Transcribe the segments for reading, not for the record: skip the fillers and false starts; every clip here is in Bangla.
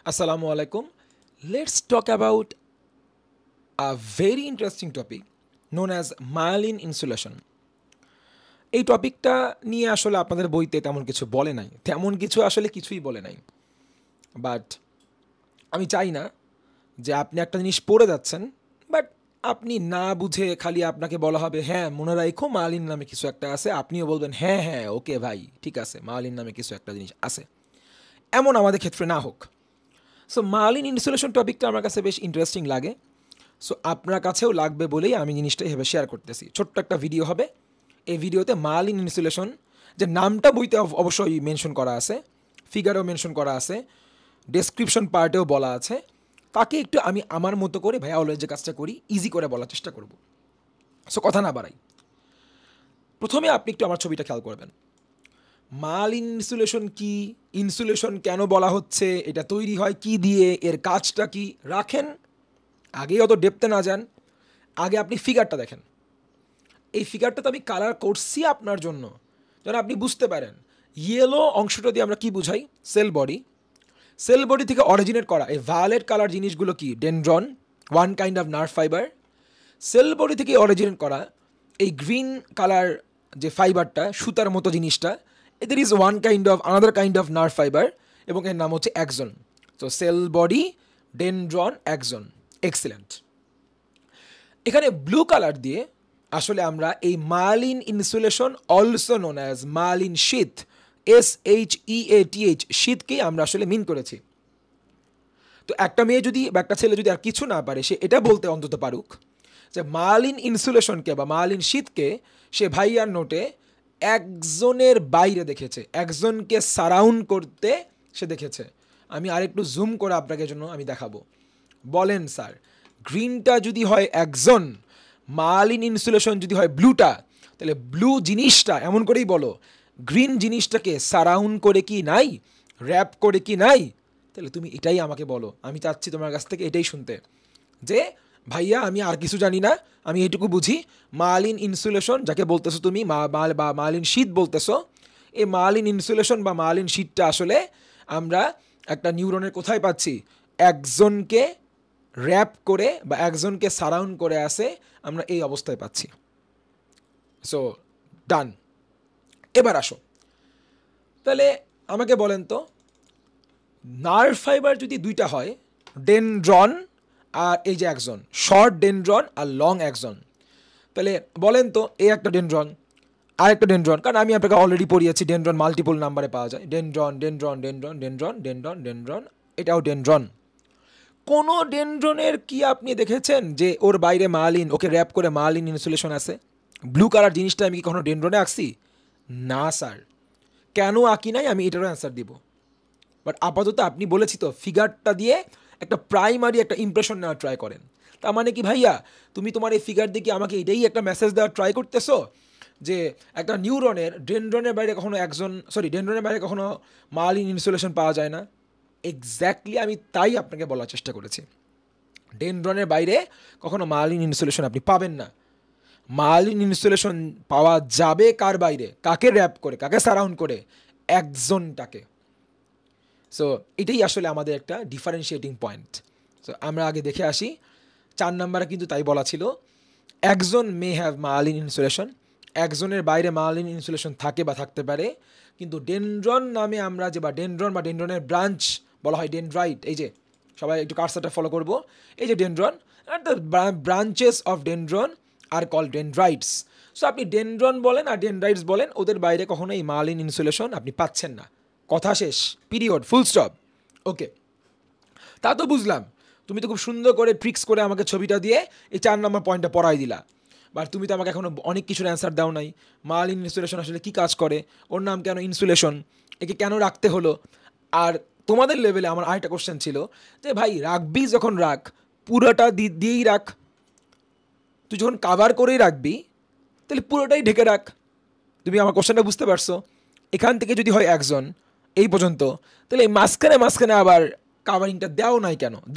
Assalamu alaikum. Let's talk about a very interesting topic known as myelin insulation. এই টপিকটা নিয়ে আসলে আপনাদের বইতে তেমন কিছু বলে নাই, তেমন কিছু আসলে কিছুই বলে নাই। বাট আমি চাই না যে আপনি একটা জিনিস পড়ে যাচ্ছেন, বাট আপনি না বুঝে খালি আপনাকে বলা হবে হ্যাঁ মনে রাখো মালিন নামে কিছু একটা আছে, আপনিও বলবেন হ্যাঁ হ্যাঁ ওকে ভাই ঠিক আছে মালিন নামে কিছু একটা জিনিস আছে। এমন আমাদের ক্ষেত্রে না হোক। সো মালিন ইনসুলেশন টপিকটা আমার কাছে বেশ ইন্টারেস্টিং লাগে। সো আপনার কাছেও লাগবে বলেই আমি জিনিসটা এভাবে শেয়ার করতেছি। ছোট্ট একটা ভিডিও হবে। এই ভিডিওতে মালিন ইনসুলেশন যে নামটা বইতে অবশ্যই মেনশন করা আছে, ফিগারেও মেনশন করা আছে, ডেসক্রিপশন পার্টেও বলা আছে। তাকে একটু আমি আমার মতো করে ভাইয়া অলওয়েজ যে কাজটা করি ইজি করে বলার চেষ্টা করব। সো কথা না বাড়াই, প্রথমে আপনি একটু আমার ছবিটা খেয়াল করবেন। মালিন ইনসুলেশন কি, ইনসুলেশন কেন বলা হচ্ছে, এটা তৈরি হয় কি দিয়ে, এর কাজটা কি, রাখেন আগেই অত ডেপতে না যান, আগে আপনি ফিগারটা দেখেন। এই ফিগারটা তো আমি কালার করছি আপনার জন্য যেন আপনি বুঝতে পারেন। ইয়েলো অংশটা দিয়ে আমরা কি বুঝাই? Sell body. সেল বডি থেকে অরিজিনেট করা এই ভায়োলেট কালার জিনিসগুলো কি? Dendron, one kind of nerve fibre. Sell body থেকে অরিজিনেট করা এই গ্রিন কালার যে ফাইবারটা, সুতার মতো জিনিসটা, এদের is one kind of another kind of nerve fibre এবং এর নাম হচ্ছে axon. So cell body, dendron, axon. Excellent. এখানে ব্লু কালার দিয়ে আসলে আমরা এই myelin insulation, also known as myelin sheath, SHEATH, শীতকেই আমরা আসলে মিন করেছি। তো একটা মেয়ে যদি বা একটা ছেলে যদি আর কিছু না পারে, সে এটা বলতে অন্তত পারুক যে মালিন ইনসুলেশনকে বা মালিন শীতকে সে ভাইয়ার নোটে একজনের বাইরে দেখেছে, একজনকে সারাউন্ড করতে সে দেখেছে। আমি আরেকটু জুম করে আপনাকে জন্য আমি দেখাবো। বলেন স্যার, গ্রিনটা যদি হয় একজন, মালিন ইনসুলেশন যদি হয় ব্লুটা, তাহলে ব্লু জিনিসটা এমন করেই বলো গ্রিন জিনিসটাকে সারাউন্ড করে কি নাই, র্যাপ করে কি নাই? তাহলে তুমি এটাই আমাকে বলো। আমি চাচ্ছি তোমার কাছ থেকে এটাই শুনতে যে ভাইয়া আমি আর কিছু জানি না, আমি এইটুকু বুঝি মালিন ইনসুলেশন যাকে বলতেছো তুমি বা মালিন শীত বলতেছো, এই মালিন ইনসুলেশন বা মালিন শীতটা আসলে আমরা একটা নিউরনের কোথায় পাচ্ছি? একজনকে র্যাপ করে বা একজনকে সারাউন্ড করে আসে, আমরা এই অবস্থায় পাচ্ছি। সো ডান। এবার আসো, তাহলে আমাকে বলেন তো, নার্ভ ফাইবার যদি দুইটা হয়, ডেনড্রন আর এই যে একজন, শর্ট ডেনড্রন আর লং একজন, তাহলে বলেন তো এ একটা ডেনড্রন আর একটা ডেনড্রন, কারণ আমি আপনাকে অলরেডি পড়িয়েছি ডেনড্রন মাল্টিপল নাম্বারে পাওয়া যায়। Dendron dendron dendron dendron dendron dendron, এটাও ডেনড্রন। কোনো ডেনড্রনের কি আপনি দেখেছেন যে ওর বাইরে মালিন, ওকে র্যাপ করে মালিন ইনসুলেশন আছে? ব্লু কালার জিনিসটা আমি কি কখনো ডেনড্রনে আঁকছি? না স্যার। কেন আঁকি নাই আমি এটারও অ্যান্সার দিব। বাট আপাতত আপনি বলেছি তো ফিগারটা দিয়ে একটা প্রাইমারি একটা ইমপ্রেশন নেওয়ার ট্রাই করেন। তার মানে কি ভাইয়া তুমি তোমার এই ফিগার দিয়ে কি আমাকে এটাই একটা মেসেজ দেওয়ার ট্রাই করতেছো যে একটা নিউরনের ডেনড্রনের বাইরে কখনো ডেনড্রনের বাইরে কখনো মালিন ইনসুলেশন পাওয়া যায় না? এক্স্যাক্টলি আমি তাই আপনাকে বলার চেষ্টা করেছি। ডেনড্রনের বাইরে কখনো মালিন ইনসুলেশন আপনি পাবেন না। মালিন ইনসুলেশন পাওয়া যাবে কার বাইরে? কাকে র্যাপ করে, কাকে সারাউন্ড করে? একজনটাকে। সো এটাই আসলে আমাদের একটা ডিফারেন্সিয়েটিং পয়েন্ট। সো আমরা আগে দেখে আসি 4 নাম্বারে কিন্তু তাই বলা ছিল, একজন মে হ্যাভ মালিন ইনসুলেশন, একজনের বাইরে মালিন ইনসুলেশন থাকে বা থাকতে পারে। কিন্তু ডেনড্রন নামে আমরা যে বা ডেনড্রনের ব্রাঞ্চ বলা হয় ডেনড্রাইট, এই যে সবাই একটু কার্সারটা ফলো করবো, এই যে ডেনড্রন আর the branches of dendron are call dendrites. So আপনি ডেনড্রন বলেন আর ডেনড্রাইটস বলেন, ওদের বাইরে কখনো এই মালিন ইনসুলেশন আপনি পাচ্ছেন না। কথা শেষ, পিরিয়ড, ফুল স্টপ। ওকে, তা তো বুঝলাম। তুমি তো খুব সুন্দর করে ট্রিক্স করে আমাকে ছবিটা দিয়ে এই 4 নম্বর পয়েন্টটা পড়াই দিলা। বাট তুমি তো আমাকে এখনো অনেক কিছুর অ্যান্সার দাও নাই। মালিন ইনসুলেশন আসলে কী কাজ করে, ওর নাম কেন ইনসুলেশন, একে কেন রাখতে হলো? আর তোমাদের লেভেলে আমার আরেকটা কোশ্চেন ছিল যে ভাই রাখবি যখন রাখ, পুরোটা দিয়েই রাখ। তুই যখন কাভার করেই রাখবি তাহলে পুরোটাই ঢেকে রাখ। তুমি আমার কোশ্চেনটা বুঝতে পারছো? এখান থেকে যদি হয় একজন এই পর্যন্ত, তাহলে এই মাঝখানে আবার কাভারিংটা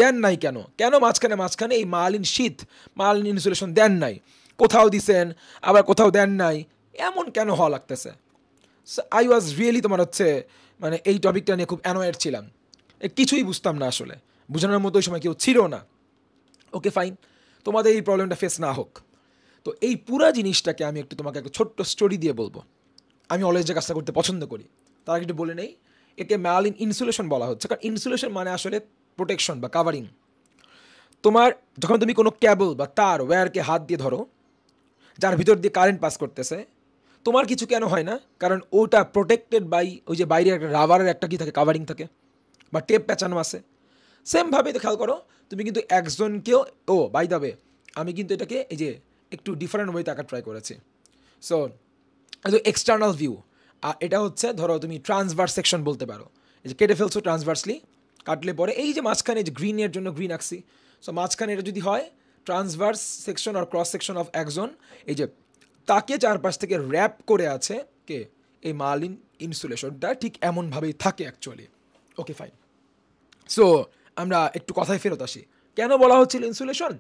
দেন নাই কেন? কেন মাঝখানে এই মালিন শীত, মালিন ইনসুলেশন দেন নাই? কোথাও দিছেন আবার কোথাও দেন নাই, এমন কেন হওয়া লাগতেছে? আই ওয়াজ রিয়েলি তোমার হচ্ছে মানে এই টপিকটা নিয়ে খুব অ্যানয়েড ছিলাম। কিছুই বুঝতাম না আসলে, বোঝানোর মতো ওই সময় কেউ ছিল না। ওকে ফাইন, তোমাদের এই প্রবলেমটা ফেস না হোক। তো এই পুরা জিনিসটাকে আমি একটু তোমাকে একটা ছোট্ট স্টোরি দিয়ে বলবো। আমি অলওয়েজ যে কাজটা করতে পছন্দ করি, তার আগে একটু বলে নেই, একে ম্যালিন ইনসুলেশন বলা হচ্ছে। কারণ ইনসুলেশন মানে আসলে প্রোটেকশন বা কাভারিং। তোমার যখন তুমি কোনো ক্যাবল বা তার ওয়্যারকে হাত দিয়ে ধরো, যার ভিতর দিয়ে কারেন্ট পাস করতেছে, তোমার কিছু কেন হয় না? কারণ ওটা প্রোটেক্টেড বাই ওই যে বাইরে একটা রাবারের একটা কি থাকে, কাভারিং থাকে বা টেপ প্যাঁচানো আছে। সেমভাবে তো খেয়াল করো, তুমি কিন্তু একজনকেও, ও বাই দ্য ওয়ে আমি কিন্তু এটাকে এই যে একটু ডিফারেন্ট ওয়েতে আঁকা ট্রাই করেছি। সো এক্সটার্নাল ভিউ, আর এটা হচ্ছে ধরো তুমি ট্রান্সভার্স সেকশন বলতে পারো। এই যে কেটে ফেলছো ট্রান্সভার্সলি, কাটলে পরে এই যে মাঝখানে যে গ্রিনের জন্য গ্রিন আঁকছি, সো মাঝখানে এটা যদি হয় ট্রান্সভার্স সেকশন আর ক্রস সেকশন অফ একজন, এই যে তাকে চারপাশ থেকে র্যাপ করে আছে কে, এই মার্লিন ইনসুলেশনটা ঠিক এমনভাবেই থাকে অ্যাকচুয়ালি। Okay fine. সো আমরা একটু কথায় ফেরত আসি, কেন বলা হচ্ছিল ইনসুলেশন?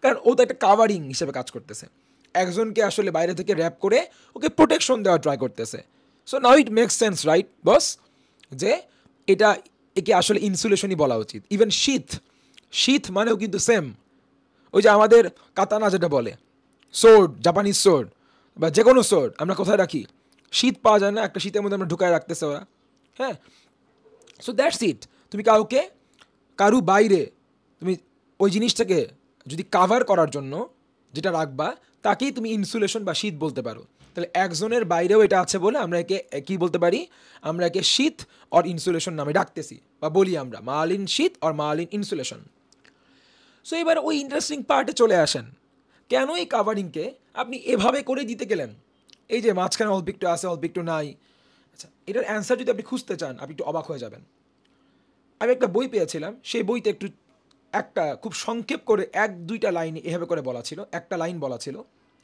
কারণ ও তো একটা কাভারিং হিসেবে কাজ করতেছে, একজনকে আসলে বাইরে থেকে র্যাপ করে ওকে প্রোটেকশন দেওয়ার ট্রাই করতেছে। So now it makes sense right boss, যে এটা একে আসলে ইনসুলেশনই বলা উচিত। ইভেন শীত, শীত মানেও কিন্তু সেম, ওই যে আমাদের কাতানা যেটা বলে, সোর্ড, জাপানিজ সোর্ড বা যে কোনো সোর্ড আমরা কোথায় রাখি? শীত পাওয়া যায় না, একটা শীতের মধ্যে আমরা ঢুকায় রাখতেছে ওরা। হ্যাঁ, সো দ্যাটস ইট। তুমি কাউকে কারু বাইরে তুমি ওই জিনিসটাকে যদি কাভার করার জন্য যেটা রাখবা, তাকেই তুমি ইনসুলেশন বা শীত বলতে পারো। তাহলে একজনের বাইরেও এটা আছে বলে আমরা একে কী বলতে পারি? আমরা একে শীত অর ইনসুলেশন নামে ডাকতেছি বা বলি আমরা মার্লিন শীত অর মার্লিন ইনসুলেশন। সো এবার ওই ইন্টারেস্টিং পার্টে চলে আসেন, কেন এই কাভারিংকে আপনি এভাবে করে দিতে গেলেন? এই যে মাঝখানে অল্প একটু আছে অল্প একটু নাই। আচ্ছা, এটার অ্যান্সার যদি আপনি খুঁজতে চান আপনি একটু অবাক হয়ে যাবেন। আমি একটা বই পেয়েছিলাম, সেই বইতে একটু একটা খুব সংক্ষেপ করে এক দুইটা লাইন এভাবে করে বলা ছিল, একটা লাইন বলা ছিল।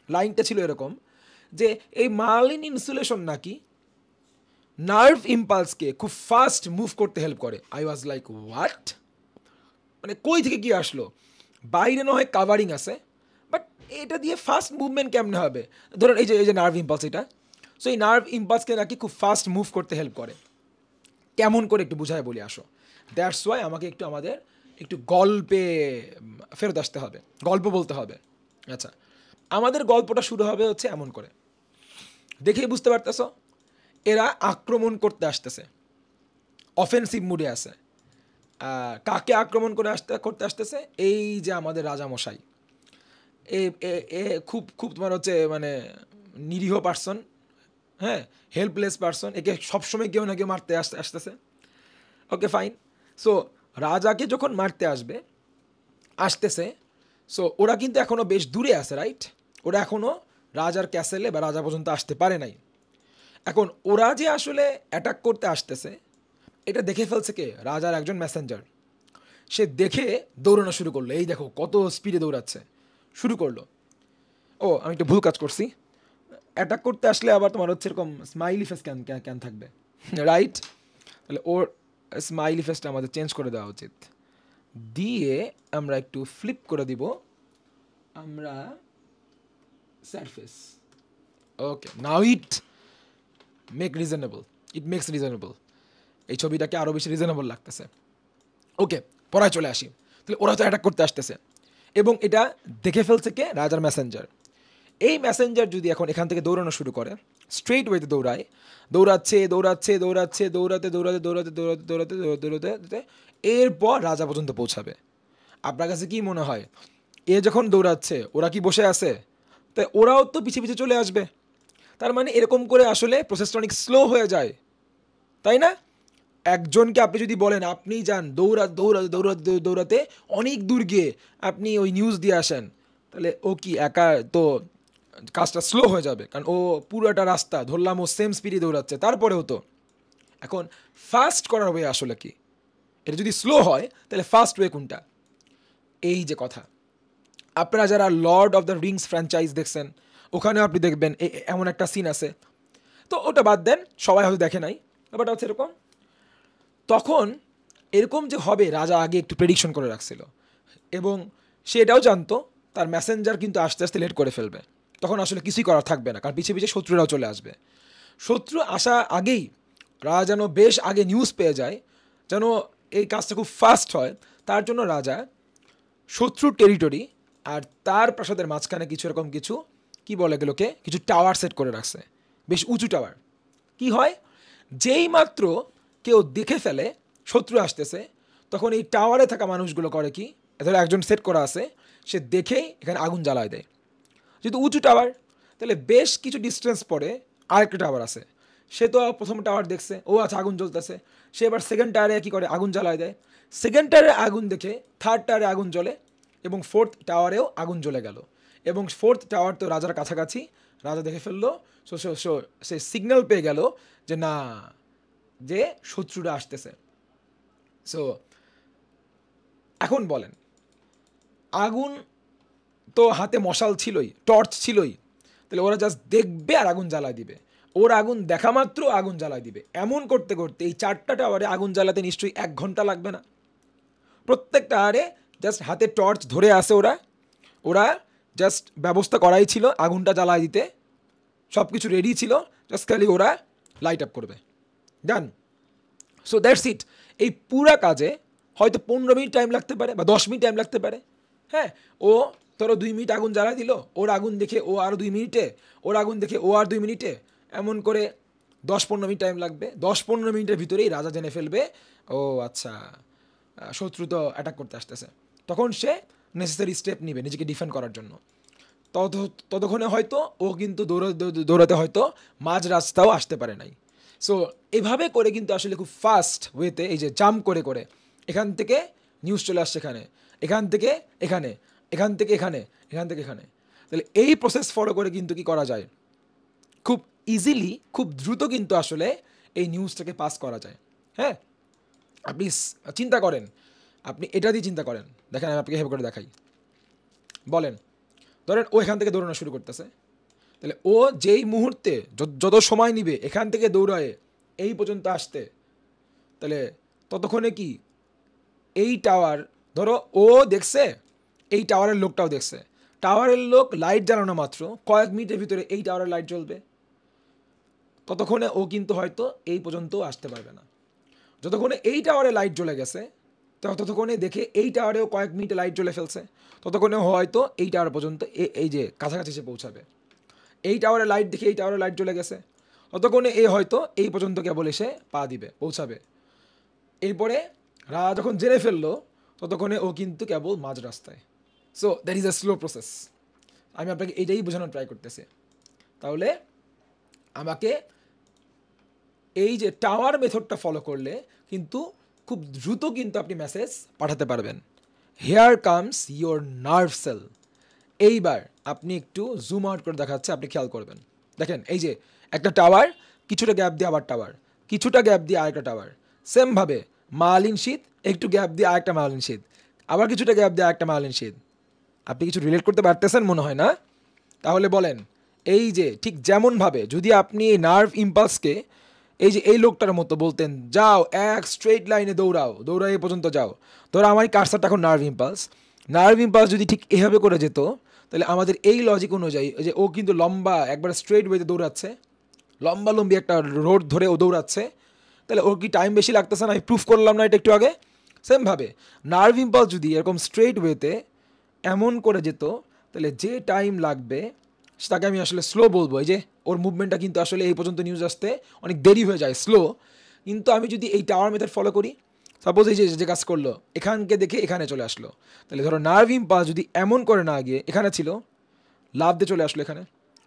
লাইনটা ছিল এরকম যে এই মার্লিন ইনসুলেশন নাকি নার্ভ ইম্পালসকে খুব ফাস্ট মুভ করতে হেল্প করে। আই ওয়াজ লাইক হোয়াট, মানে কই থেকে কি আসলো? বাইরে না হয় কাভারিং আছে, বাট এটা দিয়ে ফাস্ট মুভমেন্ট কেমনে হবে? ধরুন এই যে নার্ভ ইম্পালস, এটা সো এই নার্ভ ইম্পালসকে নাকি খুব ফাস্ট মুভ করতে হেল্প করে। কেমন করে একটু বুঝায় বলি আসো। দ্যাটস ওয়াই আমাকে একটু আমাদের একটু গল্পে ফেরত আসতে হবে, গল্প বলতে হবে। আচ্ছা, আমাদের গল্পটা শুরু হবে হচ্ছে এমন করে, দেখেই বুঝতে পারতেছ এরা আক্রমণ করতে আসতেছে, অফেন্সিভ মুডে আছে। কাকে আক্রমণ করতে আসতেছে? এই যে আমাদের রাজামশাই, এ এ খুব খুব তোমার হচ্ছে মানে নিরীহ পার্সন, হ্যাঁ, হেল্পলেস পার্সন, একে সবসময় কেউ না কেউ মারতে আসতেছে। Okay fine. সো রাজাকে যখন মারতে আসতেছে, সো ওরা কিন্তু এখনও বেশ দূরে আছে, রাইট? ওরা এখনও রাজার ক্যাসেলে বা রাজা পর্যন্ত আসতে পারে নাই। এখন ওরা যে আসলে অ্যাটাক করতে আসতেছে, এটা দেখে ফেলছে কে? রাজার একজন মেসেঞ্জার। সে দেখে দৌড়ানো শুরু করলো, এই দেখো কত স্পিডে দৌড়াচ্ছে, শুরু করলো। ও আমি একটা ভুল কাজ করছি, অ্যাটাক করতে আসলে আবার তোমার হচ্ছে এরকম স্মাইলি ফেস কেন থাকবে, রাইট? তাহলে ওর স্মাইলি ফেসটা আমাদের চেঞ্জ করে দেওয়া উচিত, দিয়ে আমরা একটু ফ্লিপ করে দিব আমরা sad face. Okay, now it makes reasonable. এই ছবিটাকে আরও বেশি রিজনেবল লাগতেছে। ওকে, পড়ায় চলে আসি। তাহলে ওরা তো অ্যাটাক করতে আসতেছে এবং এটা দেখে ফেলছে কে? রাজার মেসেঞ্জার। এই মেসেঞ্জার যদি এখন এখান থেকে দৌড়ানো শুরু করে, স্ট্রেট ওয়েতে দৌড়াচ্ছে দৌড়াতে এরপর রাজা পর্যন্ত পৌঁছাবে। আপনার কাছে কি মনে হয়, এ যখন দৌড়াচ্ছে ওরা কি বসে আছে? তাই ওরাও তো পিছিয়ে পিছিয়ে চলে আসবে। তার মানে এরকম করে আসলে প্রসেসটা অনেক স্লো হয়ে যায়, তাই না? একজনকে আপনি যদি বলেন আপনি যান দৌড়াতে অনেক দূর গিয়ে আপনি ওই নিউজ দিয়ে আসেন, তাহলে ও কি একা তো কাজটা স্লো হয়ে যাবে, কারণ ও পুরোটা রাস্তা ধরলাম ও সেম স্পিডে দৌড়াচ্ছে। তারপরেও তো এখন ফাস্ট করার ওয়ে আসলে কি? এটা যদি স্লো হয় তাহলে ফাস্ট ওয়ে কোনটা? এই যে কথা, আপনারা যারা Lord of the Rings franchise দেখছেন, ওখানেও আপনি দেখবেন এমন একটা সিন আছে। তো ওটা বাদ দেন, সবাই হয়তো দেখে নাই, ব্যাপারটা হচ্ছে এরকম। তখন এরকম যে হবে রাজা আগে একটু প্রেডিকশন করে রাখছিল এবং সে এটাও জানতো তার মেসেঞ্জার কিন্তু আস্তে আস্তে লেট করে ফেলবে। তখন আসলে কিছুই করার থাকবে না, কারণ পিছিয়ে পিছিয়ে শত্রুরাও চলে আসবে। শত্রু আসা আগেই রাজা যেন বেশ আগে নিউজ পেয়ে যায়, যেন এই কাজটা খুব ফাস্ট হয়, তার জন্য রাজা শত্রুর টেরিটরি আর তার প্রাসাদের মাঝখানে কিছু এরকম কিছু কি বলে এগুলোকে, কিছু টাওয়ার সেট করে রাখছে, বেশ উঁচু টাওয়ার। কি হয়, যেই মাত্র কেউ দেখে ফেলে শত্রু আসতেছে, তখন এই টাওয়ারে থাকা মানুষগুলো করে কি, ধরো একজন সেট করা আছে, সে দেখেই এখানে আগুন জ্বালায় দেয়। যেহেতু উঁচু টাওয়ার, তাহলে বেশ কিছু ডিস্টেন্স পরে আরেকটা টাওয়ার আছে, সে তো প্রথম টাওয়ার দেখছে, ও আচ্ছা আগুন জ্বলতেছে, সে এবার সেকেন্ড টায়ারে কী করে, আগুন জ্বালায় দেয়। সেকেন্ড টায়ারে আগুন দেখে থার্ড টায়ারে আগুন জ্বলে, এবং ফোর্থ টাওয়ারেও আগুন জ্বলে গেল। এবং ফোর্থ টাওয়ার তো রাজার কাছাকাছি, রাজা দেখে ফেললো, সে সিগন্যাল পেয়ে গেল যে না, যে শত্রুরা আসতেছে। সো এখন বলেন, আগুন তো হাতে মশাল ছিলই, টর্চ ছিলই, তাহলে ওরা জাস্ট দেখবে আর আগুন জ্বালায় দিবে, ওর আগুন দেখা মাত্র আগুন জ্বালায় দিবে। এমন করতে করতে এই 4টা টাওয়ারে আগুন জ্বালাতে নিশ্চয়ই 1 ঘন্টা লাগবে না। প্রত্যেক টাওয়ারে জাস্ট হাতে টর্চ ধরে আসে ওরা জাস্ট ব্যবস্থা করাই ছিল আগুনটা জ্বালায় দিতে, সব কিছু রেডি ছিল, জাস্ট খালি ওরা লাইট আপ করবে, ডান। So that's it. এই পুরা কাজে হয়তো 15 মিনিট টাইম লাগতে পারে বা 10 মিনিট টাইম লাগতে পারে। হ্যাঁ, ও ধরো 2 মিনিট আগুন জ্বালা দিল, ওর আগুন দেখে ও আরও 2 মিনিটে, ওর আগুন দেখে ও আর 2 মিনিটে, এমন করে 10-15 মিনিট টাইম লাগবে। 10-15 মিনিটের ভিতরেই রাজা জেনে ফেলবে ও আচ্ছা শত্রু তো অ্যাটাক করতে আসতেছে, তখন সে নেসেসারি স্টেপ নিবে নিজেকে ডিফেন্ড করার জন্য। ততক্ষণে হয়তো ও কিন্তু দৌড়াতে হয়তো মাঝ রাস্তাও আসতে পারে নাই। সো এভাবে করে কিন্তু আসলে খুব ফাস্ট ওয়েতে, এই যে জাম্প করে করে এখান থেকে নিউজ চলে আসছে এখানে, এখান থেকে এখানে, এখান থেকে এখানে, এখান থেকে এখানে, তাহলে এই প্রসেস ফলো করে কিন্তু কি করা যায়, খুব ইজিলি, খুব দ্রুত কিন্তু আসলে এই নিউজটাকে পাস করা যায়। হ্যাঁ, আপনি চিন্তা করেন, আপনি এটা দিয়ে চিন্তা করেন, দেখেন আমি আপনাকে হেল্প করে দেখাই। বলেন, ধরেন ও এখান থেকে দৌড়ানো শুরু করতেছে, তাহলে ও যেই মুহূর্তে যত সময় নিবে এখান থেকে দৌড়ায় এই পর্যন্ত আসতে, তাহলে ততক্ষণে কি এই টাওয়ার, ধরো ও দেখছে, এই টাওয়ারের লোকটাও দেখছে, টাওয়ারের লোক লাইট জ্বালানো মাত্র কয়েক মিনিটের ভিতরে এই টাওয়ারের লাইট জ্বলবে, ততক্ষণে ও কিন্তু হয়তো এই পর্যন্তও আসতে পারবে না। যতক্ষণে এই টাওয়ারে লাইট জ্বলে গেছে, ততক্ষণে দেখে এই টাওয়ারেও কয়েক মিনিটে লাইট জ্বলে ফেলছে, ততক্ষণে হয়তো এই টাওয়ার পর্যন্ত এই যে কাছাকাছি সে পৌঁছাবে। এই টাওয়ারে লাইট দেখে এই টাওয়ারে লাইট জ্বলে গেছে, ততক্ষণে এ হয়তো এই পর্যন্ত কেবল এসে পা দিবে, পৌঁছাবে। এরপরে রাজা যখন জেনে ফেললো, ততক্ষণে ও কিন্তু কেবল মাঝ রাস্তায়। So that is a slow process. আমি আপনাকে এইটাই বোঝানোর ট্রাই করতেছি। তাহলে আমাকে এই যে টাওয়ার মেথডটা ফলো করলে কিন্তু খুব দ্রুত কিন্তু আপনি মেসেজ পাঠাতে পারবেন। Hair comes your nerve cell. এইবার আপনি একটু জুম আউট করে দেখাচ্ছে, আপনি খেয়াল করবেন। দেখেন এই যে একটা টাওয়ার, কিছুটা গ্যাপ দিয়ে আবার টাওয়ার, কিছুটা গ্যাপ দিয়ে আরেকটা টাওয়ার, সেমভাবে মালিন শীত, একটু গ্যাপ দিয়ে আরেকটা মালিন শীত, আবার কিছুটা গ্যাপ দিয়ে আরেকটা মালিন শীত। আপনি কিছু রিলেট করতে পারতেছেন মনে হয় না? তাহলে বলেন, এই যে ঠিক যেমনভাবে যদি আপনি এই নার্ভ ইম্পালসকে এই যে এই লোকটার মতো বলতেন, যাও এক স্ট্রেট লাইনে দৌড়াও, দৌড়াও এই পর্যন্ত যাও, ধরো আমার কার্সারটা এখন নার্ভ ইম্পালস যদি ঠিক এভাবে করে যেত, তাহলে আমাদের এই লজিক অনুযায়ী যে ও কিন্তু লম্বা একবার স্ট্রেট ওয়েতে দৌড়াচ্ছে, লম্বি একটা রোড ধরে ও দৌড়াচ্ছে, তাহলে ওর কি টাইম বেশি লাগতেছে না? আমি প্রুফ করলাম না এটা একটু আগে? সেমভাবে নার্ভ ইম্পালস যদি এরকম স্ট্রেট ওয়েতে এমন করে যেত, তাহলে যে টাইম লাগবে সেটাকে আমি আসলে স্লো বলবো। এই যে ওর মুভমেন্টটা কিন্তু আসলে এই পর্যন্ত নিউজ আসতে অনেক দেরি হয়ে যায়, স্লো। কিন্তু আমি যদি এই টাওয়ার মেথড ফলো করি, সাপোজ এই যে কাজ করলো, এখানকে দেখে এখানে চলে আসলো, তাহলে ধরো নার্ভ ইম্পালস যদি এমন করে না গিয়ে এখানে ছিল, লাভ দিয়ে চলে আসলো এখানে,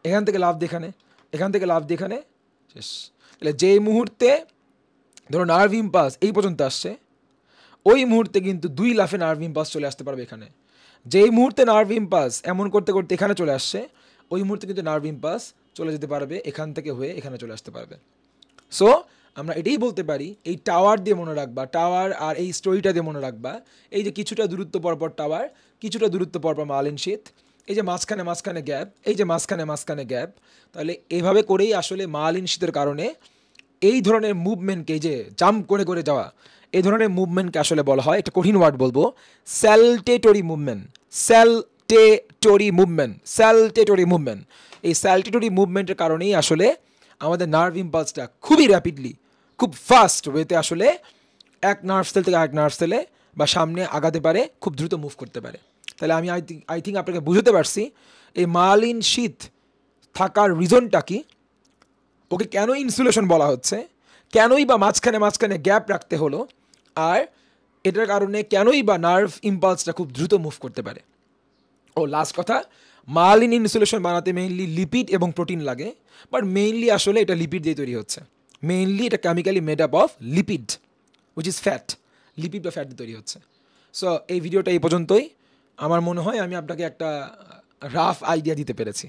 এখান থেকে লাভ দিয়ে এখানে, এখান থেকে লাভ দিয়ে এখানে, শেষ। তাহলে যেই মুহূর্তে ধরো নার্ভ ইম্পালস এই পর্যন্ত আসছে, ওই মুহূর্তে কিন্তু 2 লাফে নার্ভ ইম্পালস চলে আসতে পারবে এখানে। যেই মুহূর্তে নার্ভ ইম্পালস এমন করতে করতে এখানে চলে আসছে, ওই মুহূর্তে কিন্তু নার্ভ ইম্পালস চলে যেতে পারবে এখান থেকে হয়ে এখানে চলে আসতে পারবে। সো আমরা এটাই বলতে পারি, এই টাওয়ার দিয়ে মনে রাখবা, টাওয়ার আর এই স্টোরিটা দিয়ে মনে রাখবা, এই যে কিছুটা দূরত্ব পরপর টাওয়ার, কিছুটা দূরত্ব পরপর মালিন শীত, এই যে মাঝখানে গ্যাপ, এই যে মাঝখানে গ্যাপ, তাহলে এইভাবে করেই আসলে মালিন শীতের কারণে এই ধরনের মুভমেন্টকে, যে জাম্প করে করে যাওয়া, এই ধরনের মুভমেন্টকে আসলে বলা হয়, একটা কঠিন ওয়ার্ড বলবো, স্যালটেটরি মুভমেন্ট। স্যালটেটরি মুভমেন্ট। এই স্যালটেটরি মুভমেন্টের কারণেই আসলে আমাদের নার্ভ ইম্পালসটা খুবই র্যাপিডলি, খুব ফাস্ট ওয়েতে আসলে এক নার্ভ সেল থেকে আরেক নার্ভ সেলে বা সামনে আগাতে পারে, খুব দ্রুত মুভ করতে পারে। তাহলে আমি আই থিঙ্ক আপনাকে বুঝতে পারছি এই মায়ালিন শীথ থাকার রিজনটা কি, ওকে কেন ইনসুলেশন বলা হচ্ছে, কেনই বা মাঝখানে গ্যাপ রাখতে হলো, আর এটার কারণে কেনই বা নার্ভ ইম্পালসটা খুব দ্রুত মুভ করতে পারে। ও লাস্ট কথা, মায়ালিন ইনসুলেশন বানাতে মেইনলি লিপিড এবং প্রোটিন লাগে, বাট মেইনলি আসলে এটা লিপিড দিয়ে তৈরি হচ্ছে। মেইনলি এটা chemically made up of lipid, which is fat. Lipid বা ফ্যাট দিয়ে তৈরি হচ্ছে। সো এই ভিডিওটা এই পর্যন্তই। আমার মনে হয় আমি আপনাকে একটা রাফ আইডিয়া দিতে পেরেছি।